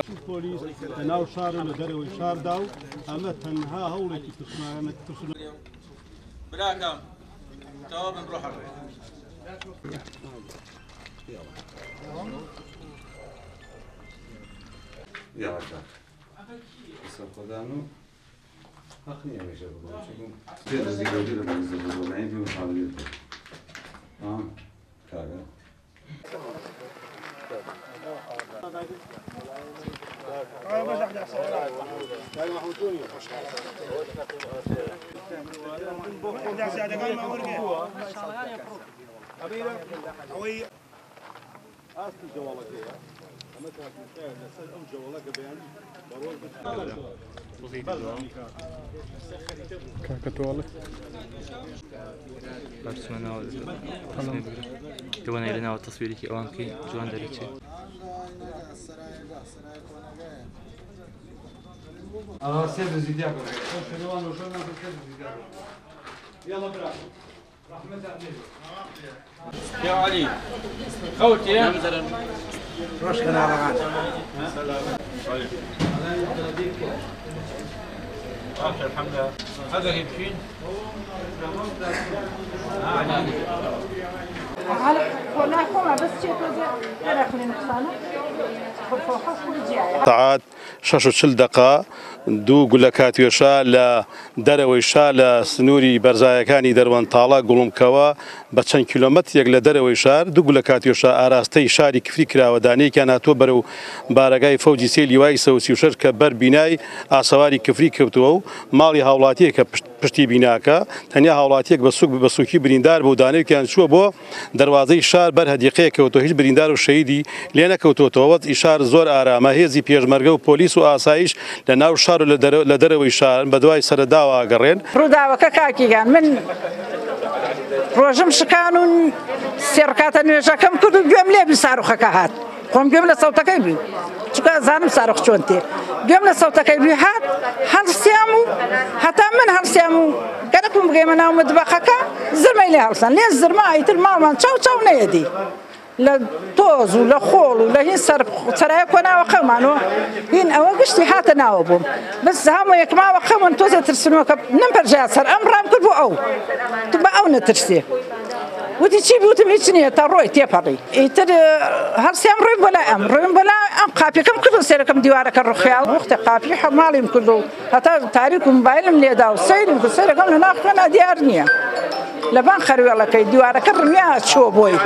البوليس ناو شار لدرو شار داو اما تنها هولك تصنع بلاكم تواب نروح يا عشاق استقدامه أخني يا مشاهد الله شكون تقدر تقول لي بس الوضعين في محاولة كذا تونا لنا والتصوير كي أوانكي جوان دريتشي سيد زيدياك يلا برا يا علي خوتي يا روش كان على غاد الحمد لله هذا يمشين ساعات 6 دقة دوو گولەکات وێشە لە دەرەوەی شار لە سنووری بەرزایەکانی دەروەنتاڵە گوڵمکەوە بە چەند کیلۆمەترێک لە دەرەوەی شار دوو گولەکات وێشە ئاراستەی شاری کفری کراوەدانەیەکیان هاتووە بەرەو بارگای فەوجی سێ لیوای 136 کە بەر بینای ئاسەواری کفری کەوتووە و ماڵی هاوڵاتیەکە پشتی بیناکە تەنیا هاوڵاتیەک بە سووکی بریندار بۆ دانەیەکیان چووە بۆ دەواازەی شار بەر هەدیقەیە کەوتۆ هیچ بریندار و شەیدی لێ نەکەوتۆتەوە ئیشار زۆر ئارامە هێزی پێشمەرگە و پۆلیس و ئاسایش لە ناو شار و لە دەرەوەی شار بە دوای سەرەداوە گەڕێن ڕووداوەکە کاکیگان من ڕۆژم شکان و سێڕکاتە نوێژەکەم کرد و گوێم لێ بی ساروخەکە هات خۆم گوێم لە سەوتەکەی بی چونکە زانم ساروخ چۆن تێ گوێم لە سەوتەکەی بی هات هەڵسیام و هەتا من هەڵسیام و گەرەکم بگەیمە ناو مەتبەخەکە زرمەی لێ هەڵسان لێ زرمە ئیتر ماڵمان چاو چاو نەیەدی لە تۆز و لە خۆڵ و لە هین سەرایە کۆناوە خەمانەوە هین ئەوە گشتی هاتە ناوە بووم بەس هەموو یەکماوە خەمون تۆزێ ترسنەوەکە نمپەرژا سەر ئەم ڕام کرد بۆ ئەو تو بە ئەو نەترسێ وتی چی بوتم هیچ نییە تا ڕۆی تێپەڕی ئیتر هەرسیام ڕۆی بەلای ئەم ڕۆیم بەلای ئەم قاپیەکەم کردو سێرەکەم دیوارەکە ڕخیاڵ وەختە قاپی حەماڵیم کردو هەتا تاریک و مۆبایلم لێدا و سەیرم کرد سەیرەکەم لە ناو خوێنە دیار نییە لەبان خەروێڵەکەی دیوارەکە ڕمیا چۆ بۆی